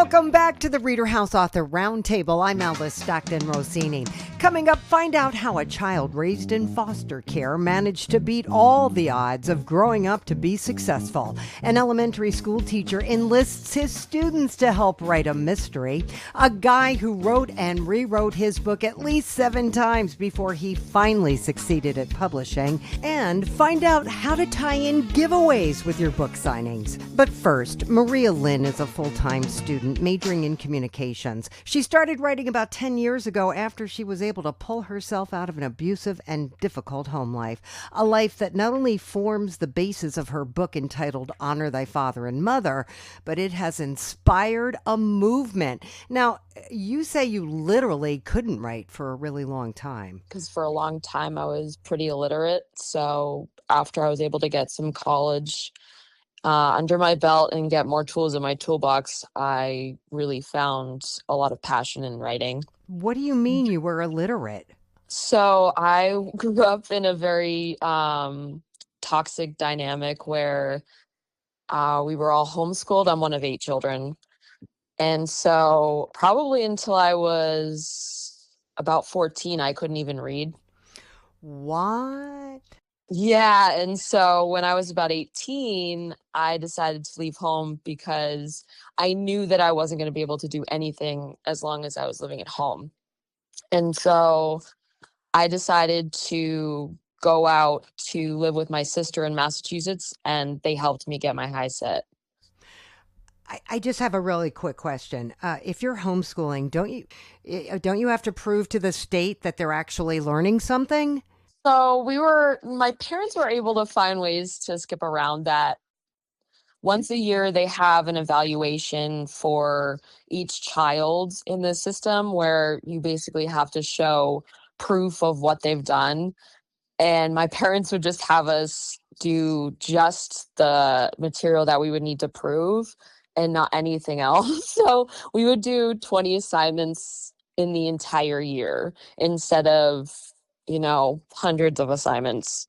Welcome back to the ReaderHouse Author Roundtable. I'm Alice Stockton Rossini. Coming up, find out how a child raised in foster care managed to beat all the odds of growing up to be successful. An elementary school teacher enlists his students to help write a mystery. A guy who wrote and rewrote his book at least 7 times before he finally succeeded at publishing. And find out how to tie in giveaways with your book signings. But first, Maria Lynn is a full-time student majoring in communications. She started writing about 10 years ago after she was able to pull herself out of an abusive and difficult home life. A life that not only forms the basis of her book entitled Honor Thy Father and Mother, but it has inspired a movement. Now, you say you literally couldn't write for a really long time. Because for a long time I was pretty illiterate. So after I was able to get some college under my belt and get more tools in my toolbox, I really found a lot of passion in writing. What do you mean you were illiterate? So I grew up in a very toxic dynamic where we were all homeschooled. I'm one of 8 children. And so probably until I was about 14, I couldn't even read. What? Yeah, and so when I was about 18, I decided to leave home because I knew that I wasn't going to be able to do anything as long as I was living at home. And so I decided to go out to live with my sister in Massachusetts, and they helped me get my high set. I just have a really quick question. If you're homeschooling, don't you have to prove to the state that they're actually learning something? So my parents were able to find ways to skip around that. Once a year, they have an evaluation for each child in the system where you basically have to show proof of what they've done. And my parents would just have us do just the material that we would need to prove and not anything else. So we would do 20 assignments in the entire year instead of, hundreds of assignments.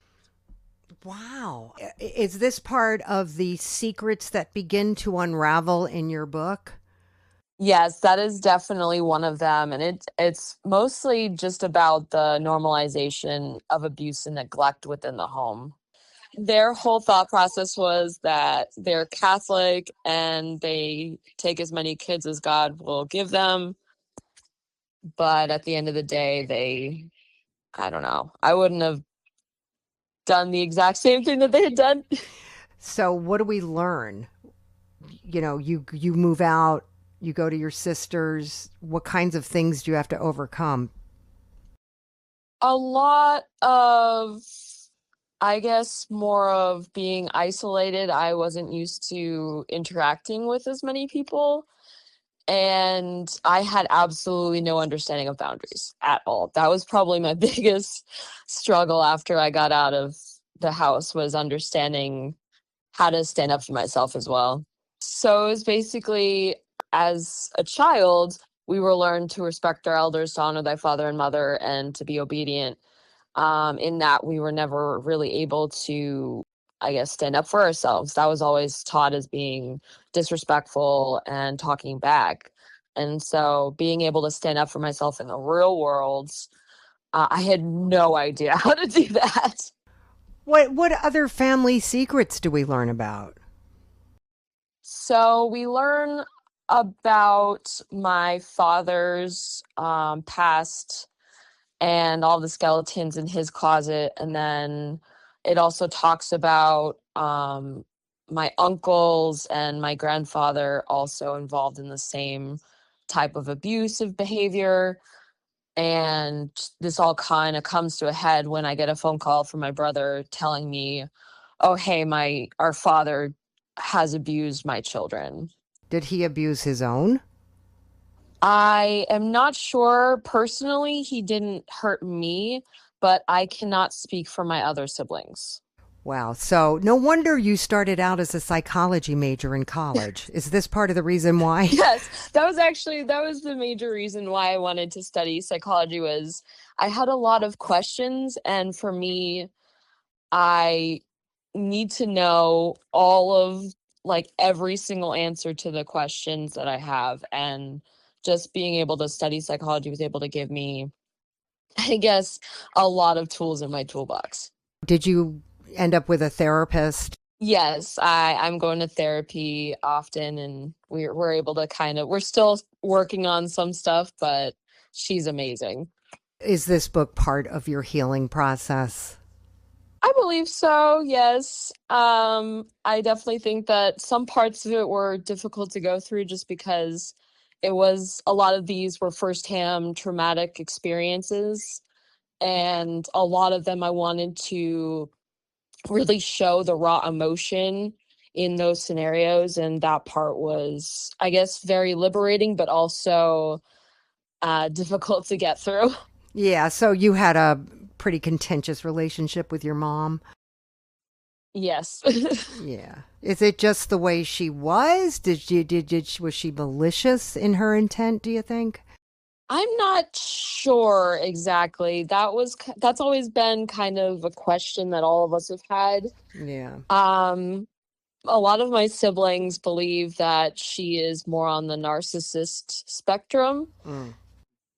Wow. Is this part of the secrets that begin to unravel in your book? Yes, that is definitely one of them. And it's mostly just about the normalization of abuse and neglect within the home. Their whole thought process was that they're Catholic and they take as many kids as God will give them. But at the end of the day, I don't know. I wouldn't have done the exact same thing that they had done. So what do we learn? You move out, you go to your sister's. What kinds of things do you have to overcome? A lot of, I guess, more of being isolated. I wasn't used to interacting with as many people. And I had absolutely no understanding of boundaries at all. That was probably my biggest struggle after I got out of the house, was understanding how to stand up for myself as well. So it was basically, as a child, we were learned to respect our elders, to honor thy father and mother, and to be obedient. In that we were never really able to, I guess, stand up for ourselves. That was always taught as being disrespectful and talking back. And so being able to stand up for myself in the real world, I had no idea how to do that. What other family secrets do we learn about? So we learn about my father's past and all the skeletons in his closet. And then it also talks about my uncles and my grandfather also involved in the same type of abusive behavior. And this all kind of comes to a head when I get a phone call from my brother telling me, oh, hey, our father has abused my children. Did he abuse his own? I am not sure. Personally, he didn't hurt me, but I cannot speak for my other siblings. Wow. So no wonder you started out as a psychology major in college. Is this part of the reason why? Yes, that was the major reason why I wanted to study psychology. Was I had a lot of questions, and for me, I need to know all of like every single answer to the questions that I have. And just being able to study psychology was able to give me, I guess, a lot of tools in my toolbox. Did you end up with a therapist? Yes, I'm going to therapy often, and we're able to we're still working on some stuff, but she's amazing. Is this book part of your healing process? I believe so, yes. I definitely think that some parts of it were difficult to go through just because a lot of these were firsthand traumatic experiences, and a lot of them I wanted to really show the raw emotion in those scenarios, and that part was, I guess, very liberating, but also difficult to get through. Yeah, so you had a pretty contentious relationship with your mom. Yes. Yeah. Is it just the way she was? Was she malicious in her intent, do you think? I'm not sure exactly. That's always been kind of a question that all of us have had. Yeah. Um, a lot of my siblings believe that she is more on the narcissist spectrum, Mm.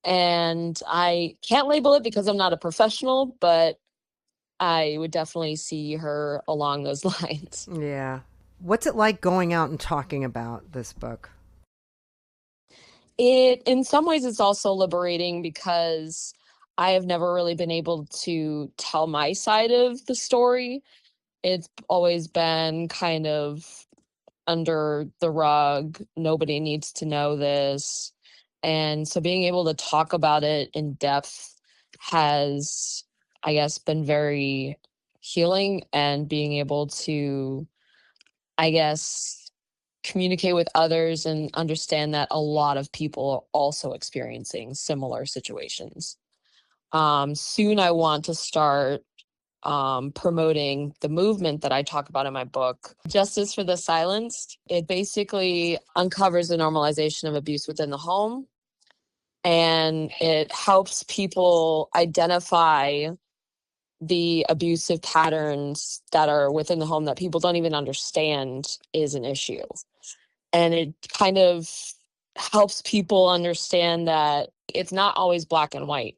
and I can't label it because I'm not a professional, but I would definitely see her along those lines. Yeah. What's it like going out and talking about this book? In some ways, it's also liberating because I have never really been able to tell my side of the story. It's always been kind of under the rug. Nobody needs to know this. And so being able to talk about it in depth has, I guess, been very healing, and being able to, I guess, communicate with others and understand that a lot of people are also experiencing similar situations. Soon I want to start promoting the movement that I talk about in my book, Justice for the Silenced. It basically uncovers the normalization of abuse within the home, and it helps people identify the abusive patterns that are within the home that people don't even understand is an issue. And it kind of helps people understand that it's not always black and white,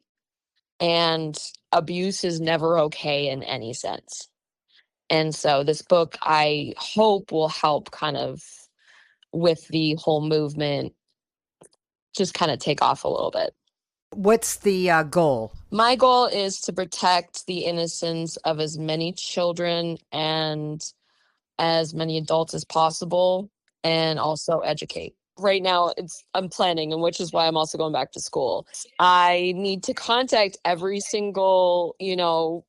and abuse is never okay in any sense. And so this book, I hope, will help kind of with the whole movement just kind of take off a little bit. What's the goal? My goal is to protect the innocence of as many children and as many adults as possible, and also educate. Right now, I'm planning, and which is why I'm also going back to school. I need to contact every single,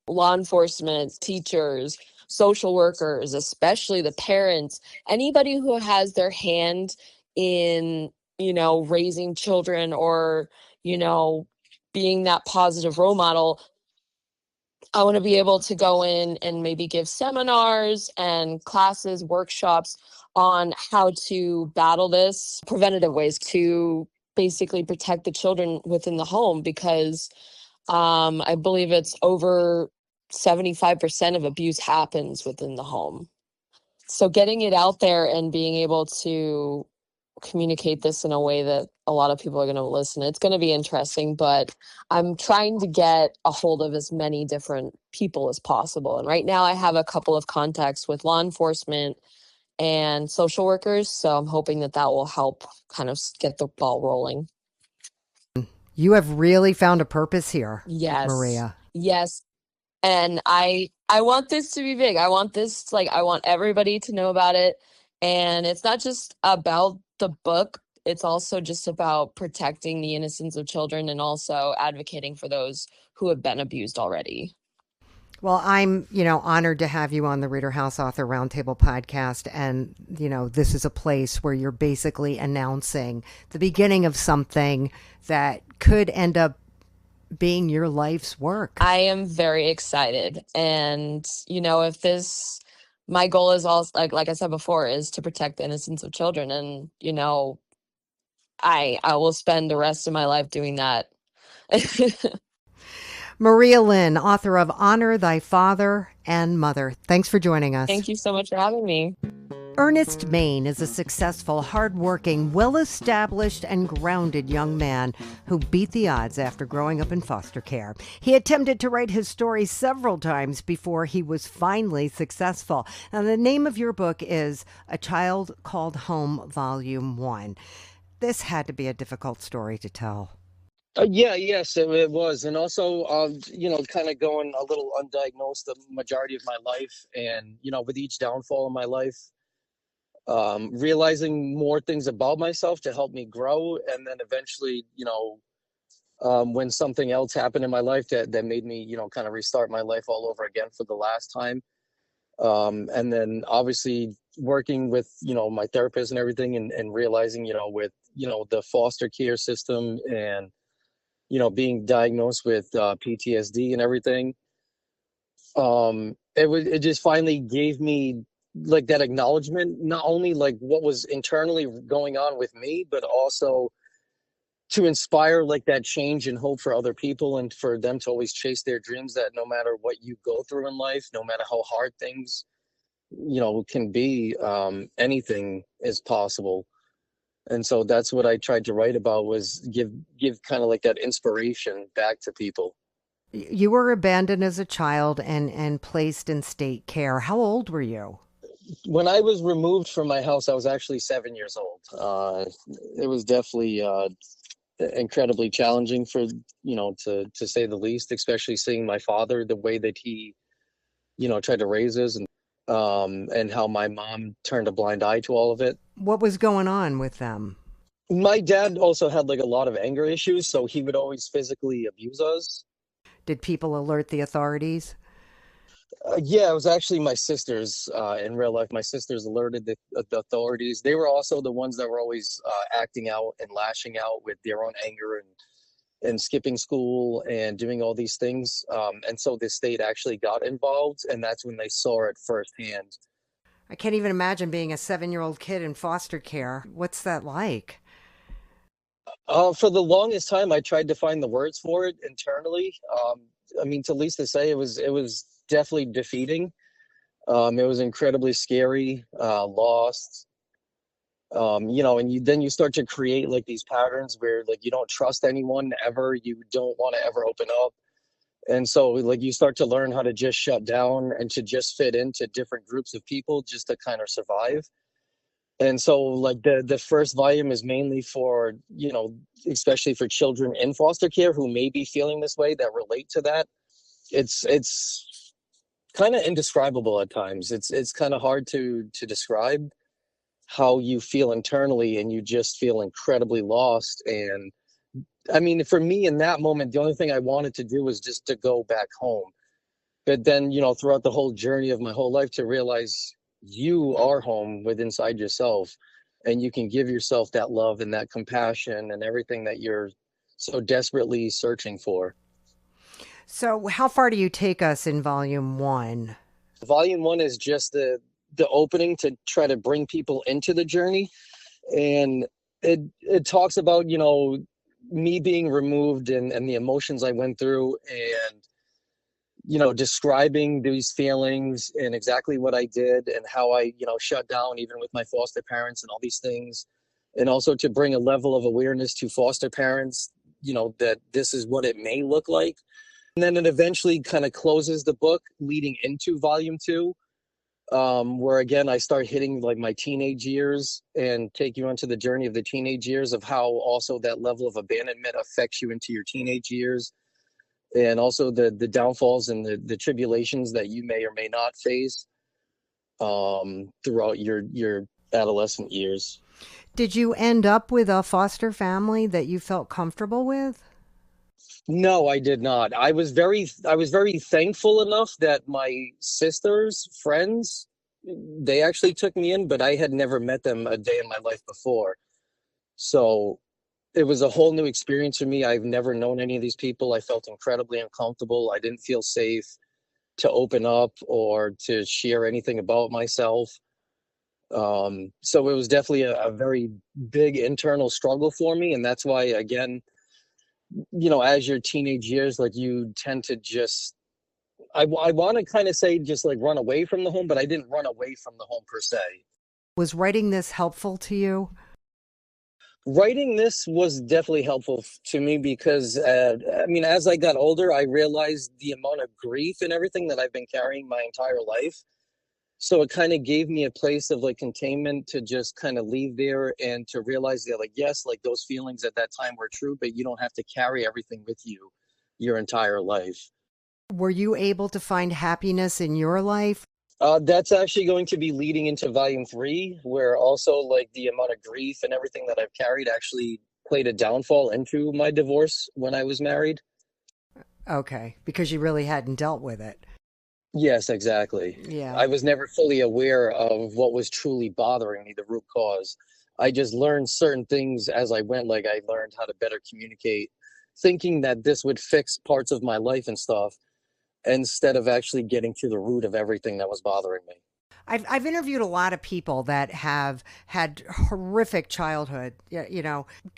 law enforcement, teachers, social workers, especially the parents, anybody who has their hand in, raising children, or, you know, being that positive role model. I want to be able to go in and maybe give seminars and classes, workshops on how to battle this, preventative ways to basically protect the children within the home, because I believe it's over 75% of abuse happens within the home. So getting it out there and being able to communicate this in a way that a lot of people are going to listen. It's going to be interesting, but I'm trying to get a hold of as many different people as possible. And right now I have a couple of contacts with law enforcement and social workers. So I'm hoping that that will help kind of get the ball rolling. You have really found a purpose here, Yes. Maria. Yes. And I want this to be big. I want everybody to know about it. And it's not just about the book, it's also just about protecting the innocence of children, and also advocating for those who have been abused already. Well, I'm, honored to have you on the ReaderHouse Author Roundtable podcast. And, this is a place where you're basically announcing the beginning of something that could end up being your life's work. I am very excited. And, if my goal is also, like I said before, is to protect the innocence of children. And, I will spend the rest of my life doing that. Maria Lynn, author of Honor Thy Father and Mother. Thanks for joining us. Thank you so much for having me. Ernest Maine is a successful, hardworking, well-established, and grounded young man who beat the odds after growing up in foster care. He attempted to write his story several times before he was finally successful. Now, the name of your book is A Child Called Home, Volume 1. This had to be a difficult story to tell. Yes, it was. And also, kind of going a little undiagnosed the majority of my life. And, with each downfall in my life, realizing more things about myself to help me grow. And then eventually, when something else happened in my life that made me, kind of restart my life all over again for the last time. And then obviously working with, my therapist and everything and realizing, with, the foster care system and, being diagnosed with PTSD and everything, it just finally gave me like that acknowledgement, not only like what was internally going on with me, but also to inspire like that change and hope for other people and for them to always chase their dreams, that no matter what you go through in life, no matter how hard things, can be, anything is possible. And so that's what I tried to write about, was give kind of like that inspiration back to people. You were abandoned as a child and placed in state care. How old were you? When I was removed from my house, I was actually 7 years old. It was definitely incredibly challenging for, to say the least, especially seeing my father, the way that he, tried to raise us, and how my mom turned a blind eye to all of it. What was going on with them? My dad also had like a lot of anger issues, so he would always physically abuse us. Did people alert the authorities? Yeah, it was actually my sisters. In real life, my sisters alerted the authorities. They were also the ones that were always acting out and lashing out with their own anger and skipping school and doing all these things. And so the state actually got involved, and that's when they saw it firsthand. I can't even imagine being a 7-year-old kid in foster care. What's that like? For the longest time, I tried to find the words for it internally. To least to say, it was definitely defeating. It was incredibly scary, lost. And then you start to create like these patterns where like you don't trust anyone ever. You don't want to ever open up. And so like you start to learn how to just shut down and to just fit into different groups of people just to kind of survive. And so like the first volume is mainly for, especially for children in foster care who may be feeling this way, that relate to that. It's kind of indescribable at times. It's kind of hard to describe how you feel internally, and you just feel incredibly lost. And for me in that moment, the only thing I wanted to do was just to go back home. But then, throughout the whole journey of my whole life, to realize you are home within inside yourself, and you can give yourself that love and that compassion and everything that you're so desperately searching for. So how far do you take us in volume 1? Volume 1 is just the opening to try to bring people into the journey. And it talks about, me being removed and the emotions I went through, and describing these feelings and exactly what I did and how I, shut down even with my foster parents and all these things. And also to bring a level of awareness to foster parents, that this is what it may look like. And then it eventually kind of closes the book leading into volume 2, where again, I start hitting like my teenage years and take you onto the journey of the teenage years, of how also that level of abandonment affects you into your teenage years. And also the downfalls and the tribulations that you may or may not face throughout your adolescent years. Did you end up with a foster family that you felt comfortable with? No, I did not. I was very thankful enough that my sister's friends, they actually took me in, but I had never met them a day in my life before. So it was a whole new experience for me. I've never known any of these people. I felt incredibly uncomfortable. I didn't feel safe to open up or to share anything about myself. So it was definitely a very big internal struggle for me. And that's why, again, as your teenage years, like you tend to just, I want to kind of say just like run away from the home, but I didn't run away from the home per se. Was writing this helpful to you? Writing this was definitely helpful to me because, I mean, as I got older, I realized the amount of grief and everything that I've been carrying my entire life. So it kind of gave me a place of like containment to just kind of leave there and to realize that, like, yes, like those feelings at that time were true, but you don't have to carry everything with you your entire life. Were you able to find happiness in your life? That's actually going to be leading into volume 3, where also like the amount of grief and everything that I've carried actually played a downfall into my divorce when I was married. Okay, because you really hadn't dealt with it. Yes, exactly. Yeah. I was never fully aware of what was truly bothering me, the root cause. I just learned certain things as I went, like I learned how to better communicate, thinking that this would fix parts of my life and stuff, instead of actually getting to the root of everything that was bothering me. I've interviewed a lot of people that have had horrific childhood,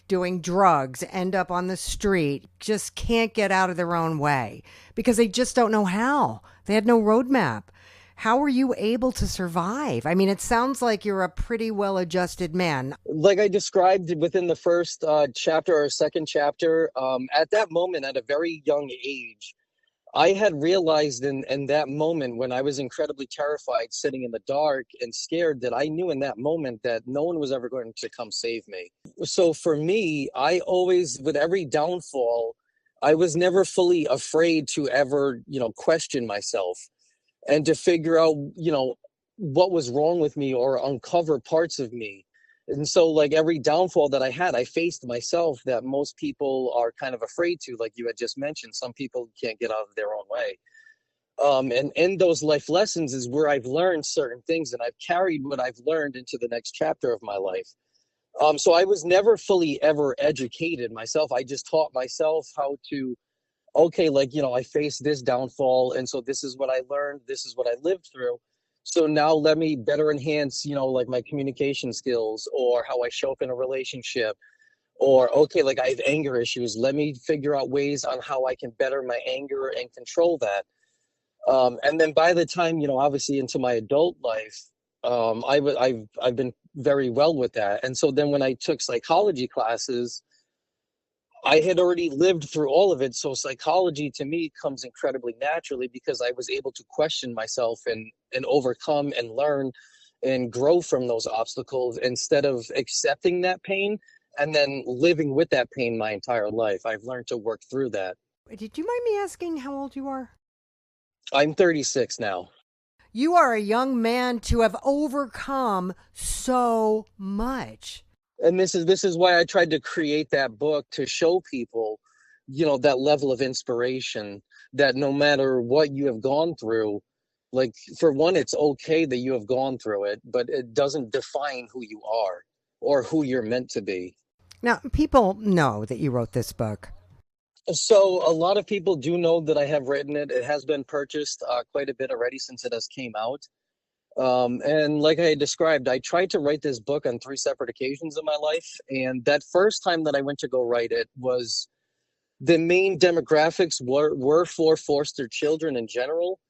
doing drugs, end up on the street, just can't get out of their own way because they just don't know how. They had no roadmap. How were you able to survive? I mean, it sounds like you're a pretty well-adjusted man. Like I described within the first chapter or second chapter, at that moment, at a very young age, I had realized in that moment when I was incredibly terrified, sitting in the dark and scared, that I knew in that moment that no one was ever going to come save me. So for me, I always, with every downfall, I was never fully afraid to ever, question myself and to figure out, what was wrong with me or uncover parts of me. And so like every downfall that I had, I faced myself that most people are kind of afraid to, like you had just mentioned, some people can't get out of their own way. And in those life lessons is where I've learned certain things and I've carried what I've learned into the next chapter of my life. So I was never fully ever educated myself. I just taught myself how to, okay, like, I faced this downfall. And so this is what I learned. This is what I lived through. So now let me better enhance, like my communication skills or how I show up in a relationship. Or, okay, like I have anger issues. Let me figure out ways on how I can better my anger and control that. And then by the time, obviously into my adult life, I've been very well with that. And so then when I took psychology classes, I had already lived through all of it. So psychology to me comes incredibly naturally because I was able to question myself and overcome and learn and grow from those obstacles instead of accepting that pain and then living with that pain my entire life. I've learned to work through that. Did you mind me asking how old you are? I'm 36 now. You are a young man to have overcome so much. And this is why I tried to create that book, to show people, that level of inspiration, that no matter what you have gone through, like for one, it's okay that you have gone through it, but it doesn't define who you are or who you're meant to be. Now, people know that you wrote this book. So a lot of people do know that I have written it. It has been purchased quite a bit already since it has came out. And like I described, I tried to write this book on 3 separate occasions in my life. And that first time that I went to go write it was, the main demographics were for foster children in general.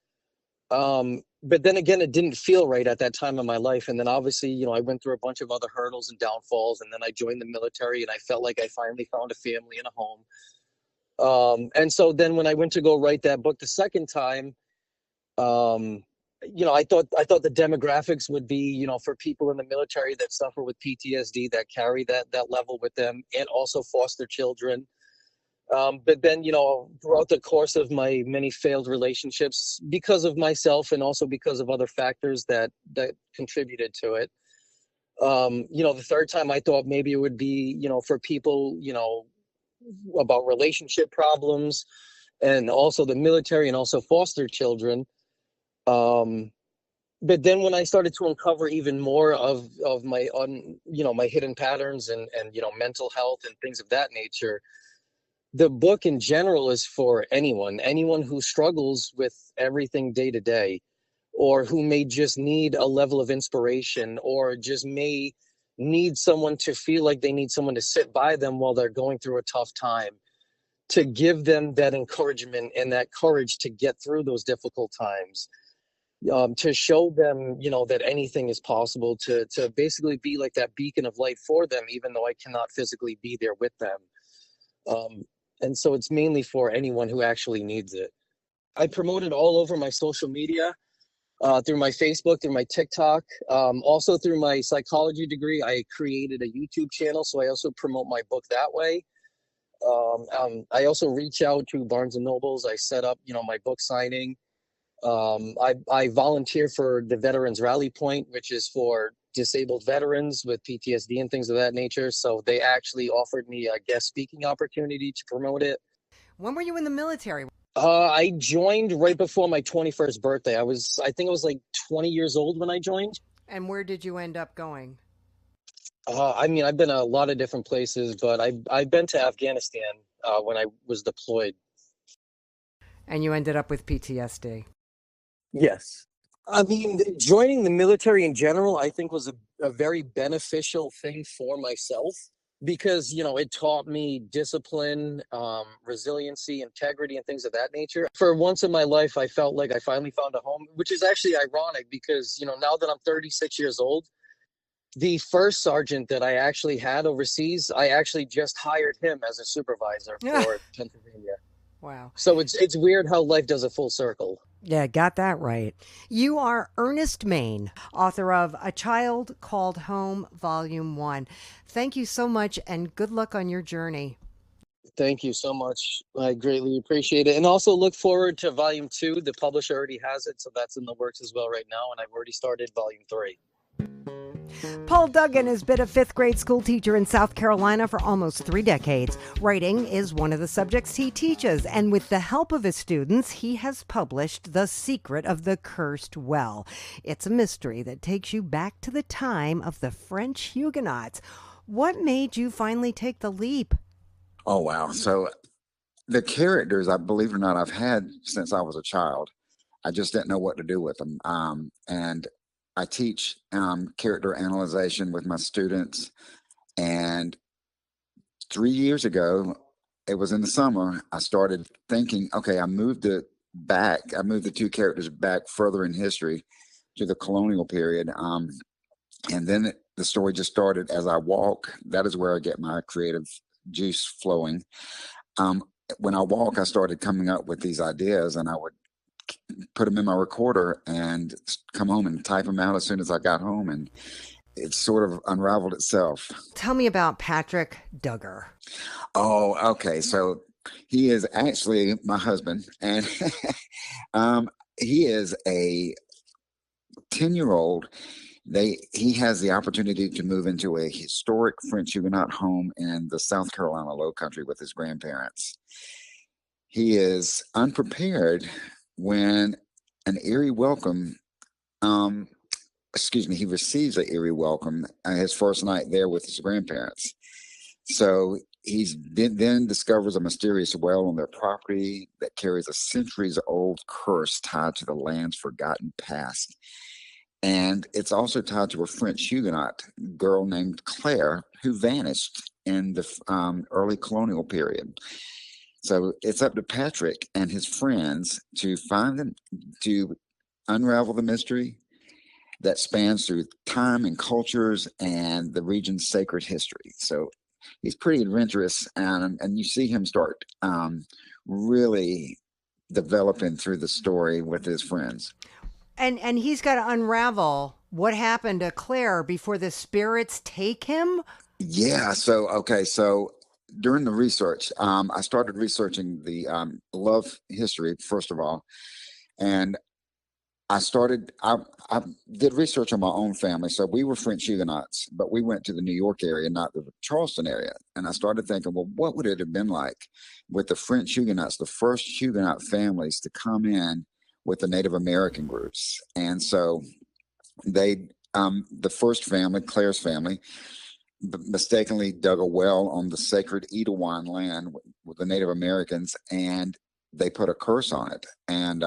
But then again, it didn't feel right at that time in my life. And then obviously, I went through a bunch of other hurdles and downfalls. And then I joined the military and I felt like I finally found a family and a home. And so then when I went to go write that book the second time, I thought the demographics would be, for people in the military that suffer with PTSD, that carry that level with them, and also foster children. But then, throughout the course of my many failed relationships, because of myself and also because of other factors that contributed to it, the third time I thought maybe it would be, for people, about relationship problems and also the military and also foster children. But then when I started to uncover even more of my my hidden patterns and mental health and things of that nature, the book in general is for anyone who struggles with everything day to day, or who may just need a level of inspiration, or just may need someone to feel like they need someone to sit by them while they're going through a tough time, to give them that encouragement and that courage to get through those difficult times. to show them, that anything is possible, to basically be like that beacon of light for them, even though I cannot physically be there with them. And so it's mainly for anyone who actually needs it. I promote it all over my social media, through my Facebook, through my TikTok, also through my psychology degree. I created a YouTube channel, so I also promote my book that way. I also reach out to Barnes and Nobles. I set up, my book signing. I volunteer for the Veterans Rally Point, which is for disabled veterans with PTSD and things of that nature. So they actually offered me a guest speaking opportunity to promote it. When were you in the military? I joined right before my 21st birthday. I think I was like 20 years old when I joined. And where did you end up going? I've been a lot of different places, but I've been to Afghanistan when I was deployed. And you ended up with PTSD. Yes. Joining the military in general, I think, was a very beneficial thing for myself, because, it taught me discipline, resiliency, integrity, and things of that nature. For once in my life, I felt like I finally found a home, which is actually ironic because, now that I'm 36 years old, the first sergeant that I actually had overseas, I actually just hired him as a supervisor for Pennsylvania. Wow. So it's weird how life does a full circle. Yeah, got that right. You are Ernest Maine, author of A Child Called Home, Volume 1. Thank you so much, and good luck on your journey. Thank you so much. I greatly appreciate it. And also look forward to Volume 2. The publisher already has it, so that's in the works as well right now, and I've already started Volume 3. Paul Duggan has been a fifth grade school teacher in South Carolina for almost 3 decades. Writing is one of the subjects he teaches, and with the help of his students, he has published The Secret of the Cursed Well. It's a mystery that takes you back to the time of the French Huguenots. What made you finally take the leap? Oh, wow. So the characters, I believe it or not, I've had since I was a child. I just didn't know what to do with them. And I teach character analyzation with my students. And 3 years ago, it was in the summer, I started thinking, okay, I moved the 2 characters back further in history to the colonial period. And then the story just started as I walk. That is where I get my creative juice flowing. When I walk, I started coming up with these ideas, and I would put them in my recorder and come home and type them out as soon as I got home, and it sort of unraveled itself. Tell me about Patrick Duggar. Oh, okay. So he is actually my husband, and he is a 10-year-old. He has the opportunity to move into a historic French Huguenot home in the South Carolina Low Country with his grandparents. He is unprepared when an eerie welcome, he receives an eerie welcome his first night there with his grandparents. So he then discovers a mysterious well on their property that carries a centuries-old curse tied to the land's forgotten past. And it's also tied to a French Huguenot girl named Claire who vanished in the early colonial period. So it's up to Patrick and his friends to find them, to unravel the mystery that spans through time and cultures and the region's sacred history. So he's pretty adventurous, and you see him start really developing through the story with his friends. And he's got to unravel what happened to Claire before the spirits take him? Yeah. So during the research, I started researching the love history, first of all. And I did research on my own family. So we were French Huguenots, but we went to the New York area, not the Charleston area. And I started thinking, well, what would it have been like with the French Huguenots, the first Huguenot families to come in with the Native American groups? And so the first family, Claire's family, mistakenly dug a well on the sacred Edawan land with the Native Americans, and they put a curse on it. And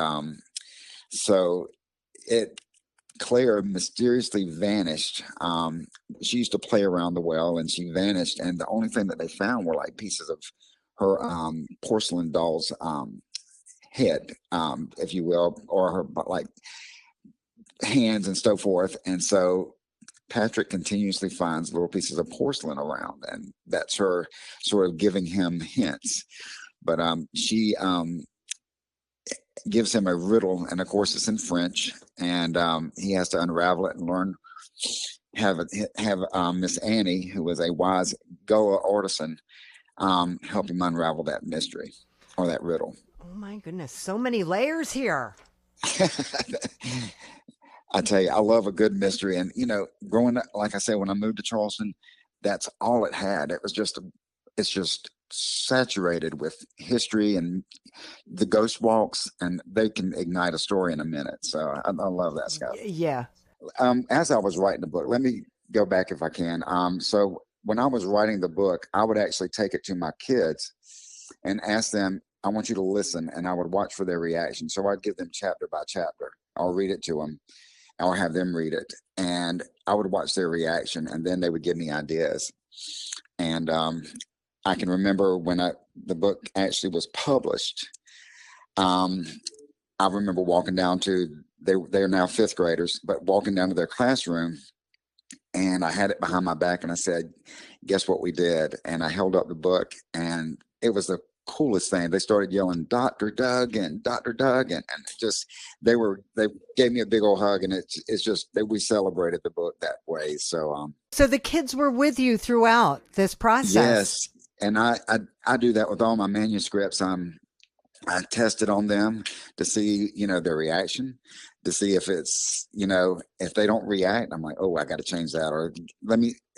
so Claire mysteriously vanished. She used to play around the well, and she vanished. And the only thing that they found were like pieces of her porcelain doll's head, if you will, or her like hands and so forth. And so Patrick continuously finds little pieces of porcelain around, and that's her sort of giving him hints. But she gives him a riddle, and of course it's in French, and he has to unravel it and learn. Have Miss Annie, who was a wise Goa artisan, help him unravel that mystery or that riddle. Oh my goodness, so many layers here. I tell you, I love a good mystery. And, growing up, like I said, when I moved to Charleston, that's all it had. It's just saturated with history and the ghost walks, and they can ignite a story in a minute. So I love that stuff. Yeah. As I was writing the book, let me go back if I can. So when I was writing the book, I would actually take it to my kids and ask them, I want you to listen, and I would watch for their reaction. So I'd give them chapter by chapter. I'll read it to them, or have them read it, and I would watch their reaction, and then they would give me ideas. And I can remember when the book actually was published, I remember walking down to, they're now fifth graders, but walking down to their classroom, and I had it behind my back, and I said, guess what we did? And I held up the book, and it was the coolest thing. They started yelling, Dr. Duggan, Dr. Duggan, and just, they gave me a big old hug, and it's just that we celebrated the book that way. So the kids were with you throughout this process. Yes, and I do that with all my manuscripts. I test it on them to see, their reaction, to see if it's, if they don't react, I'm like, oh, I got to change that, or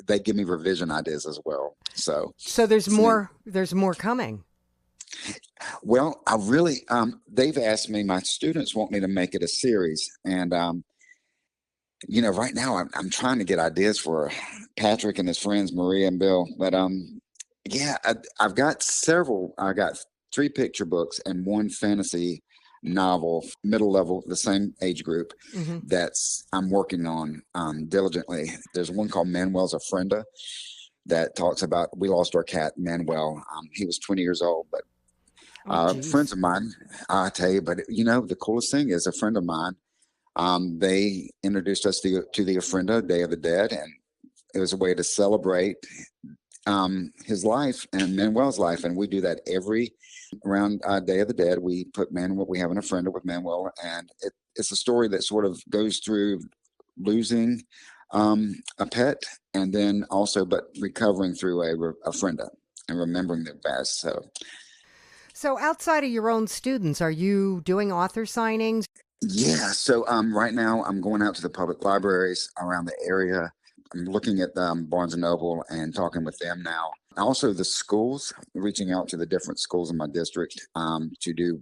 they give me revision ideas as well. So there's more coming. Well, I really, they've asked me, my students want me to make it a series. And, right now I'm trying to get ideas for Patrick and his friends, Maria and Bill. But, I've got several. I got 3 picture books and 1 fantasy novel, middle level, the same age group, I'm working on diligently. There's one called Manuel's a Frienda that talks about, we lost our cat, Manuel. He was 20 years old, but friends of mine, I tell you, but the coolest thing is a friend of mine, they introduced us to the Ofrenda, Day of the Dead, and it was a way to celebrate his life and Manuel's life. And we do that around Day of the Dead. We put Manuel, we have an Ofrenda with Manuel, and it's a story that sort of goes through losing a pet, and then also, but recovering through a Ofrenda and remembering the best. So outside of your own students, are you doing author signings? Yeah. So right now I'm going out to the public libraries around the area. I'm looking at Barnes & Noble and talking with them now. Also the schools, reaching out to the different schools in my district to do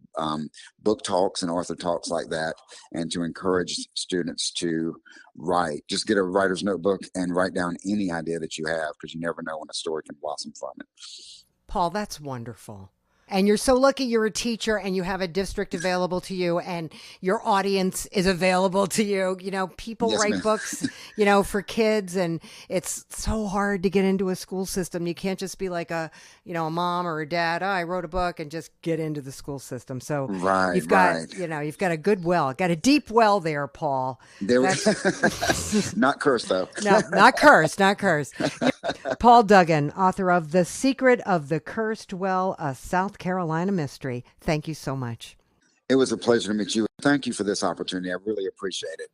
book talks and author talks like that, and to encourage students to write. Just get a writer's notebook and write down any idea that you have, because you never know when a story can blossom from it. Paul, that's wonderful. And you're so lucky you're a teacher and you have a district available to you, and your audience is available to you. People Yes, write ma'am. books, for kids, and it's so hard to get into a school system. You can't just be like a mom or a dad. Oh, I wrote a book, and just get into the school system. So you've got, you've got a good well, got a deep well there, Paul. Not cursed though. No, not cursed, not cursed. Paul Duggan, author of The Secret of the Cursed Well, a South Carolina mystery. Thank you so much. It was a pleasure to meet you. Thank you for this opportunity. I really appreciate it.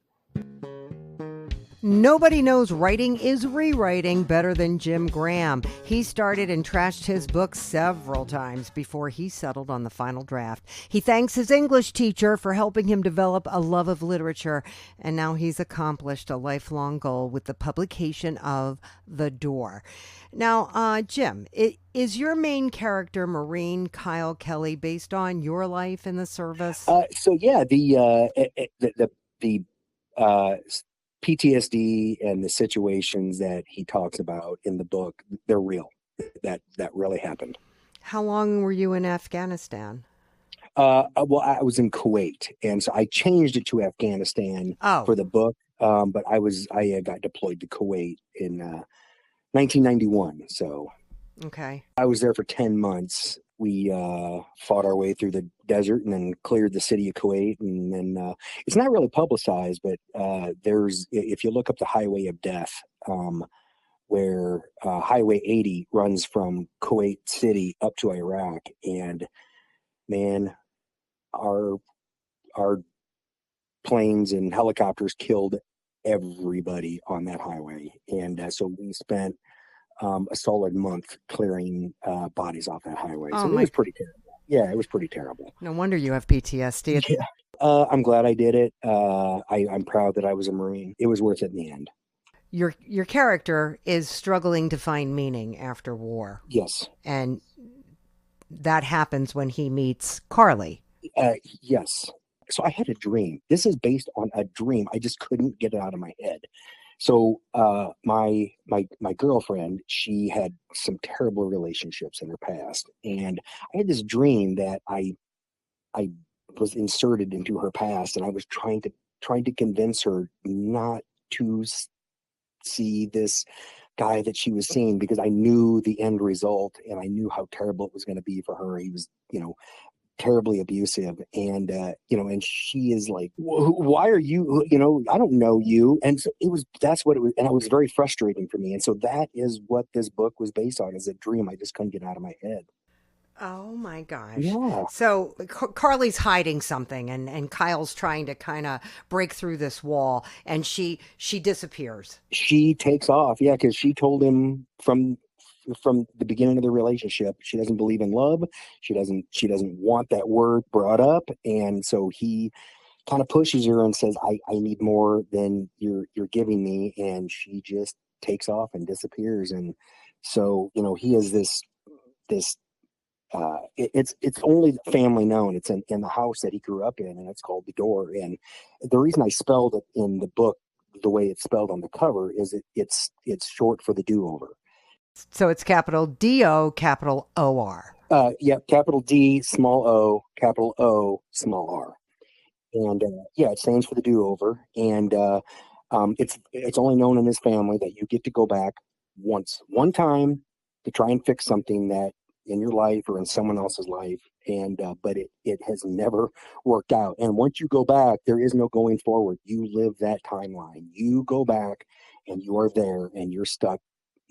Nobody knows writing is rewriting better than Jim Graham. He started and trashed his book several times before he settled on the final draft. He thanks his English teacher for helping him develop a love of literature, and now he's accomplished a lifelong goal with the publication of The Door. Now, Jim, is your main character, Marine Kyle Kelly, based on your life in the service? The PTSD and the situations that he talks about in the book, they're real. That really happened. How long were you in Afghanistan? Well, I was in Kuwait, and so I changed it to Afghanistan for the book. But I got deployed to Kuwait in 1991. So okay, I was there for 10 months we fought our way through the desert and then cleared the city of Kuwait. And then it's not really publicized, but if you look up the Highway of Death, where Highway 80 runs from Kuwait City up to Iraq, and man, our planes and helicopters killed everybody on that highway. And so we spent a solid month clearing bodies off that highway. So it was pretty terrible. Yeah, it was pretty terrible. No wonder you have PTSD. Yeah. I'm glad I did it. I'm proud that I was a Marine. It was worth it in the end. Your character is struggling to find meaning after war. Yes. And that happens when he meets Carly. Yes. So I had a dream. This is based on a dream. I just couldn't get it out of my head. So my girlfriend, she had some terrible relationships in her past, and I had this dream that I was inserted into her past, and I was trying to convince her not to see this guy that she was seeing, because I knew the end result and I knew how terrible it was going to be for her. He was, terribly abusive, and and she is like, why are you, I don't know you. And so that's what it was, and it was very frustrating for me. And so that is what this book was based on, is a dream I just couldn't get out of my head. Oh my gosh. Yeah. So Carly's hiding something, and Kyle's trying to kind of break through this wall, and she disappears. She takes off. Yeah. Cause she told him from the beginning of the relationship, she doesn't believe in love. She doesn't want that word brought up. And so he kind of pushes her and says, I need more than you're giving me. And she just takes off and disappears. And so, he is this, it's only family known. It's in the house that he grew up in, and it's called The Door. And the reason I spelled it in the book the way it's spelled on the cover is it's short for the do-over. So it's capital D-O, capital O-R. Yeah, capital D, small o, capital O, small r. And it stands for the do-over. And it's only known in his family that you get to go back one time to try and fix something that in your life or in someone else's life. And but it has never worked out. And once you go back, there is no going forward. You live that timeline. You go back and you are there, and you're stuck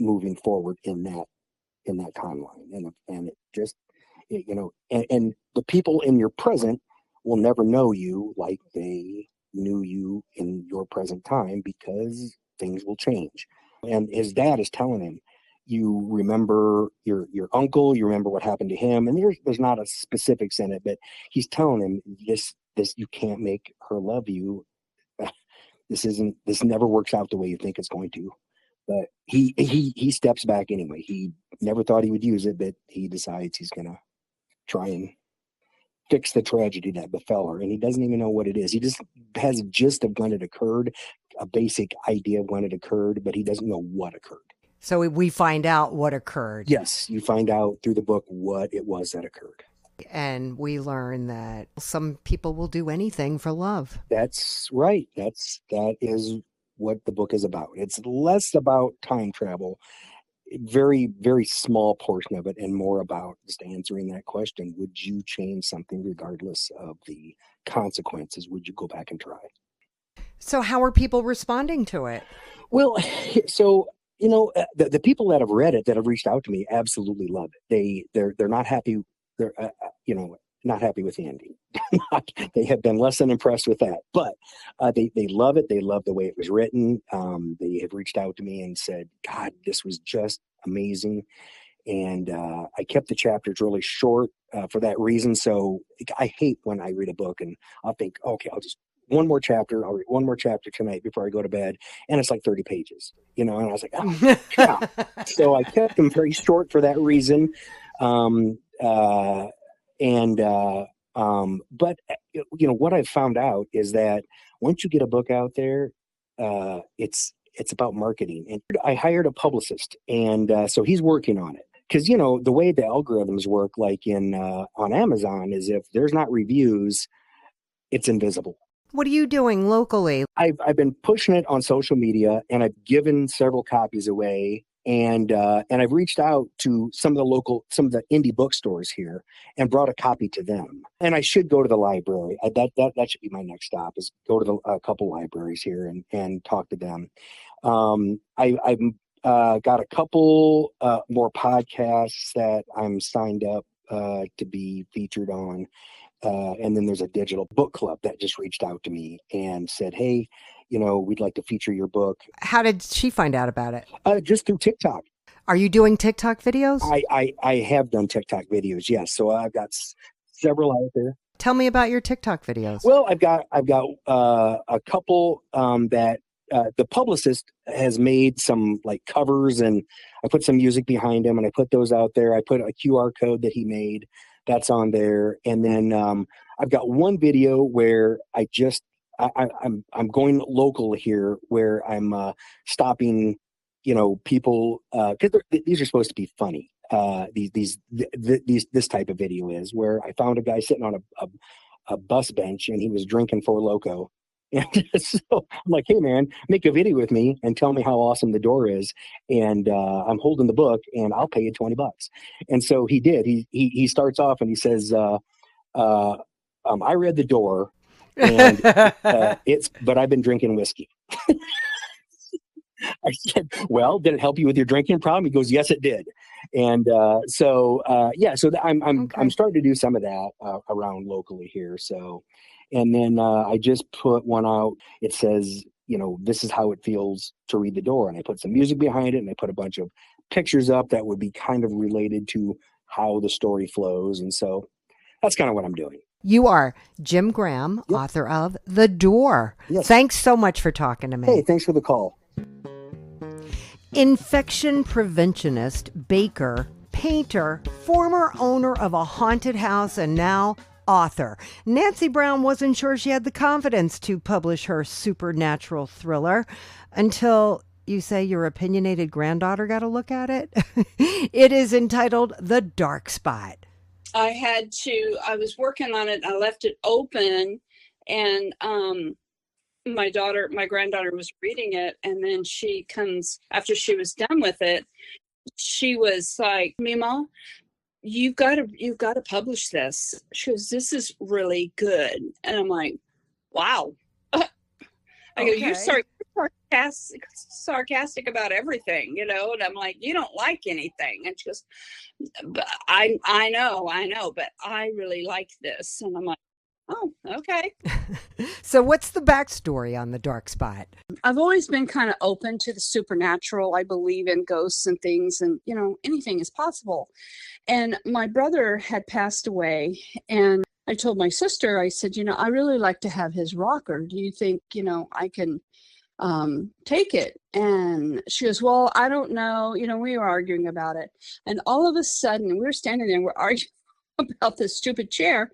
moving forward in that timeline. And it just, and the people in your present will never know you like they knew you in your present time, because things will change. And his dad is telling him, you remember your uncle, you remember what happened to him. And there's not a specifics in it, but he's telling him this, you can't make her love you. This never works out the way you think it's going to. But he steps back anyway. He never thought he would use it, but he decides he's going to try and fix the tragedy that befell her. And he doesn't even know what it is. He just has a gist of when it occurred, a basic idea of when it occurred, but he doesn't know what occurred. So we find out what occurred. Yes, you find out through the book what it was that occurred. And we learn that some people will do anything for love. That's right. That is what the book is about. It's less about time travel, very, very small portion of it, and more about just answering that question. Would you change something regardless of the consequences? Would you go back and try? So how are people responding to it? Well, so, the people that have read it, that have reached out to me, absolutely love it. They're not happy. They're, not happy with the ending. They have been less than impressed with that, but they love it. They love the way it was written. They have reached out to me and said, God, this was just amazing. And I kept the chapters really short for that reason. So I hate when I read a book and I'll think, okay, I'll read one more chapter tonight before I go to bed. And it's like 30 pages, and I was like, oh, yeah. So I kept them very short for that reason. But what I've found out is that once you get a book out there, it's about marketing. And I hired a publicist, and so he's working on it. Because the way the algorithms work, like on Amazon, is if there's not reviews, it's invisible. What are you doing locally? I've been pushing it on social media, and I've given several copies away And I've reached out to some of the indie bookstores here and brought a copy to them. And I should go to the library. That should be my next stop, is go to a couple libraries here and talk to them. I've got a couple more podcasts that I'm signed up to be featured on. And then there's a digital book club that just reached out to me and said, hey, we'd like to feature your book. How did she find out about it? Just through TikTok. Are you doing TikTok videos? I have done TikTok videos, yes. So I've got several out there. Tell me about your TikTok videos. Well, I've got a couple that the publicist has made some like covers, and I put some music behind them, and I put those out there. I put a QR code that he made that's on there, and then I've got one video where I'm going local here, where I'm stopping, people, because these are supposed to be funny. This type of video is where I found a guy sitting on a bus bench, and he was drinking Four Loko. And so I'm like, hey man, make a video with me and tell me how awesome the door is. And I'm holding the book, and I'll pay you $20. And so he did. He starts off and he says, I read the door, and but I've been drinking whiskey. I said, well, did it help you with your drinking problem? He goes, yes, it did. And so I'm starting to do some of that around locally here. So, and then I just put one out. It says, this is how it feels to read the door. And I put some music behind it, and I put a bunch of pictures up that would be kind of related to how the story flows. And so that's kind of what I'm doing. You are Jim Graham, Yep. author of The Door. Yes. Thanks so much for talking to me. Hey, thanks for the call. Infection preventionist, baker, painter, former owner of a haunted house, and now author. Nancy Brown wasn't sure she had the confidence to publish her supernatural thriller until you say your opinionated granddaughter got a look at it. It is entitled The Dark Spot. I was working on it. I left it open, and my granddaughter was reading it, and then she comes after she was done with it. She was like, Mima, you've got to publish this. She goes, this is really good. And I'm like, wow. I go, you're sarcastic about everything, and I'm like, you don't like anything. And she goes, but I know, but I really like this. And I'm like, oh, okay. So what's the backstory on The Dark Spot? I've always been kind of open to the supernatural. I believe in ghosts and things, and, anything is possible. And my brother had passed away, and I told my sister, I said, I really like to have his rocker. Do you think, I can take it? And she goes, well, I don't know. We were arguing about it. And all of a sudden, we were standing there and we're arguing about this stupid chair.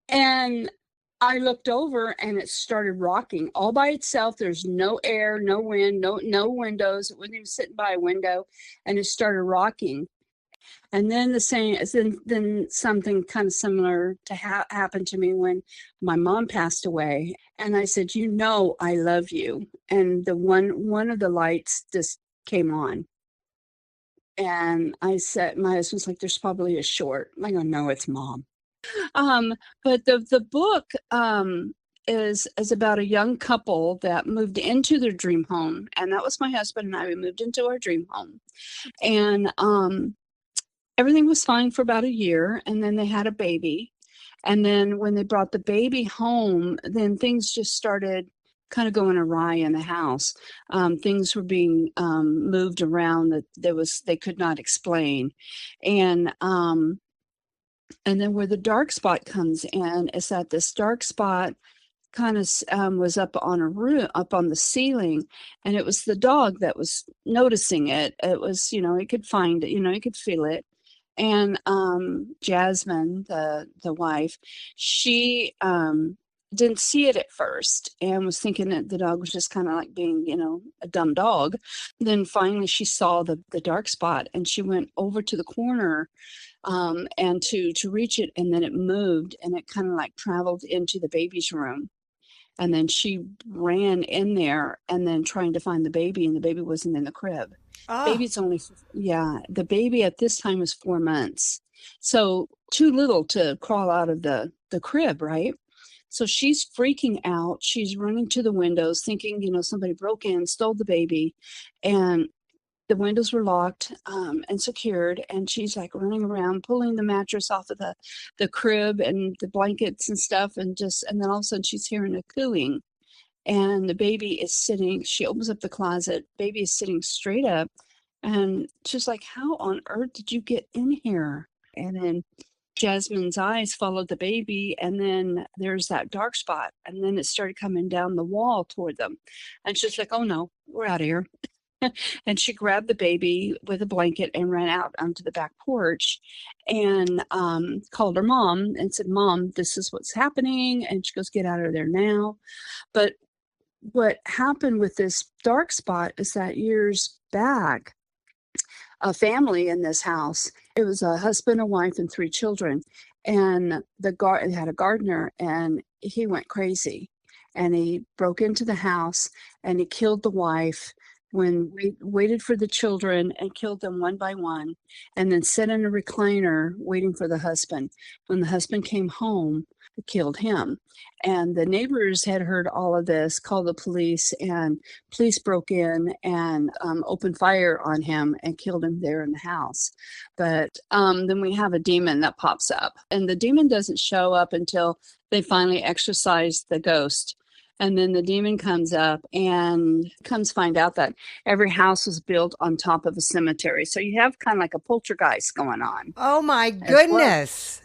And I looked over, and it started rocking all by itself. There's no air, no wind, no windows. It wasn't even sitting by a window, and it started rocking. And then then something kind of similar to happened to me when my mom passed away. And I said, I love you. And the one of the lights just came on. And I said, my husband's like, there's probably a short. I go, no, it's Mom. But the book is about a young couple that moved into their dream home, and that was my husband and I. We moved into our dream home, and everything was fine for about a year, and then they had a baby, and then when they brought the baby home, then things just started kind of going awry in the house. Things were being moved around that they could not explain, and then where the dark spot comes in is that this dark spot kind of was up on a roof, up on the ceiling, and it was the dog that was noticing it. It was, he could find it, he could feel it. And Jasmine, the wife, she didn't see it at first and was thinking that the dog was just kind of like being, a dumb dog. Then finally she saw the dark spot, and she went over to the corner and to reach it, and then it moved, and it kind of like traveled into the baby's room. And then she ran in there and then trying to find the baby, and the baby wasn't in the crib. Oh, Baby's only, yeah, the baby at this time was 4 months. So too little to crawl out of the crib, right? So she's freaking out. She's running to the windows thinking, somebody broke in, stole the baby. And the windows were locked and secured. And she's like running around, pulling the mattress off of the crib and the blankets and stuff. And then all of a sudden she's hearing a cooing. And the baby is sitting, she opens up the closet, baby is sitting straight up. And she's like, how on earth did you get in here? And then Jasmine's eyes followed the baby, and then there's that dark spot. And then it started coming down the wall toward them. And she's like, oh no, we're out of here. And she grabbed the baby with a blanket and ran out onto the back porch and called her mom and said, Mom, this is what's happening. And she goes, get out of there now. But what happened with this dark spot is that years back, a family in this house, it was a husband, a wife, and 3 children. And it had a gardener, and he went crazy. And he broke into the house and he killed the wife when we waited for the children and killed them one by one, and then sat in a recliner waiting for the husband. When the husband came home, he killed him. And the neighbors had heard all of this, called the police, and police broke in and opened fire on him and killed him there in the house. But then we have a demon that pops up, and the demon doesn't show up until they finally exorcise the ghost. And then the demon comes up and comes find out that every house was built on top of a cemetery. So you have kind of like a poltergeist going on. oh my goodness.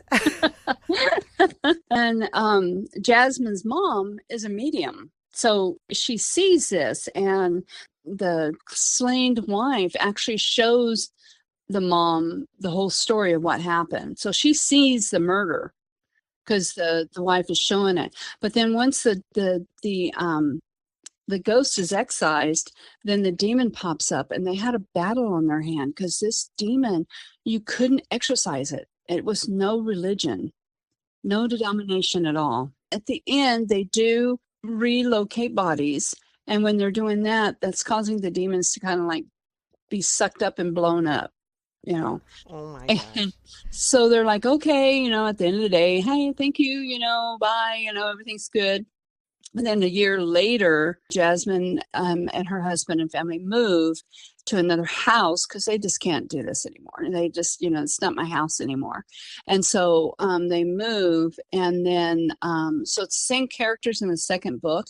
And Jasmine's mom is a medium. So she sees this, and the slain wife actually shows the mom the whole story of what happened. So she sees the murder because the wife is showing it. But then once the ghost is excised, then the demon pops up, and they had a battle on their hand because this demon, you couldn't exorcise it. It was no religion, no denomination at all. At the end, they do relocate bodies. And when they're doing that, that's causing the demons to kind of like be sucked up and blown up. Oh my gosh. And so they're like, okay, at the end of the day, hey, thank you, bye, everything's good. And then a year later, Jasmine and her husband and family move to another house because they just can't do this anymore. And they just, it's not my house anymore. And so they move, and then so it's the same characters in the second book,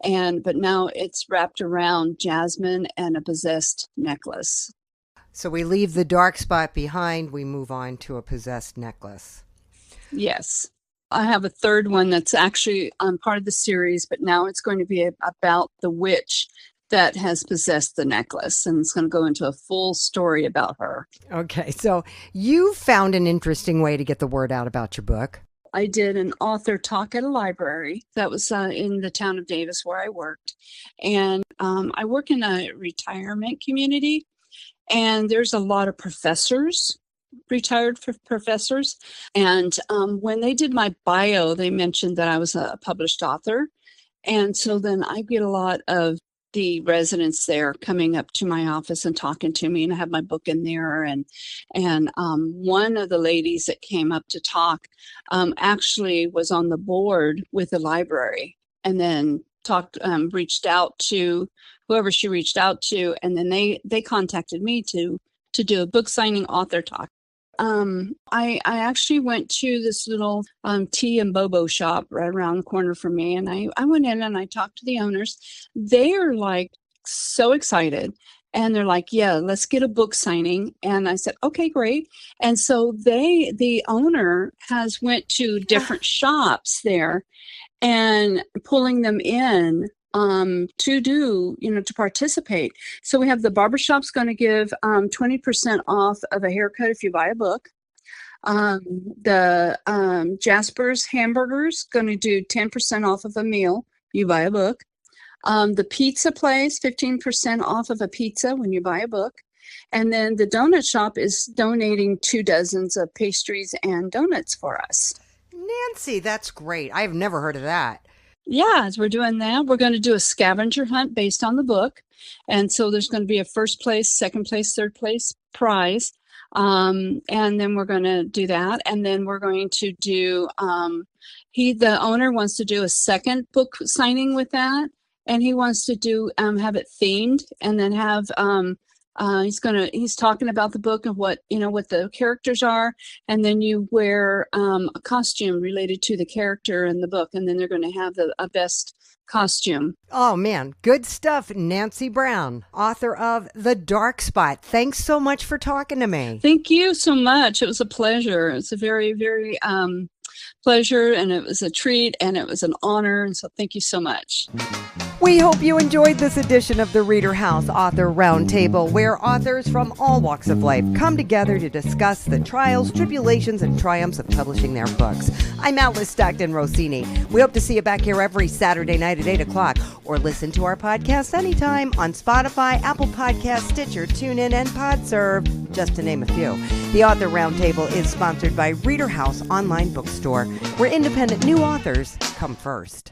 but now it's wrapped around Jasmine and a possessed necklace. So we leave the dark spot behind. We move on to a possessed necklace. Yes. I have a third one that's actually part of the series, but now it's going to be about the witch that has possessed the necklace. And it's going to go into a full story about her. Okay. So you found an interesting way to get the word out about your book. I did an author talk at a library that was in the town of Davis where I worked. And I work in a retirement community. And there's a lot of professors, retired professors. And when they did my bio, they mentioned that I was a published author. And so then I get a lot of the residents there coming up to my office and talking to me, and I have my book in there. And one of the ladies that came up to talk actually was on the board with the library, and then reached out to whoever she reached out to, and then they contacted me to do a book signing author talk. I actually went to this little tea and bobo shop right around the corner from me, and I went in and I talked to the owners. They are like so excited, and they're like, yeah, let's get a book signing. And I said, okay, great. And so the owner has went to different shops there and pulling them in to do, to participate. So we have the barbershop's going to give 20% off of a haircut if you buy a book. The Jasper's Hamburgers going to do 10% off of a meal you buy a book. The pizza place, 15% off of a pizza when you buy a book. And then the donut shop is donating 2 dozens of pastries and donuts for us. Nancy, that's great. I've never heard of that. Yeah, we're doing that. We're going to do a scavenger hunt based on the book. And so there's going to be a first place, second place, third place prize. And then we're going to do that. And then we're going to do, the owner wants to do a second book signing with that. And he wants to do, have it themed, and then have, he's talking about the book and what the characters are, and then you wear a costume related to the character in the book, and then they're going to have a best costume. Oh man, good stuff. Nancy Brown, author of The Dark Spot. Thanks so much for talking to me. Thank you so much. It was a pleasure. It's a very, very pleasure, and it was a treat, and it was an honor, and so thank you so much. We hope you enjoyed this edition of the ReaderHouse Author Roundtable, where authors from all walks of life come together to discuss the trials, tribulations, and triumphs of publishing their books. I'm Alice Stockton Rossini. We hope to see you back here every Saturday night at 8 o'clock, or listen to our podcast anytime on Spotify, Apple Podcasts, Stitcher, TuneIn, and PodServe, just to name a few. The Author Roundtable is sponsored by ReaderHouse Online Bookstore, where independent new authors come first.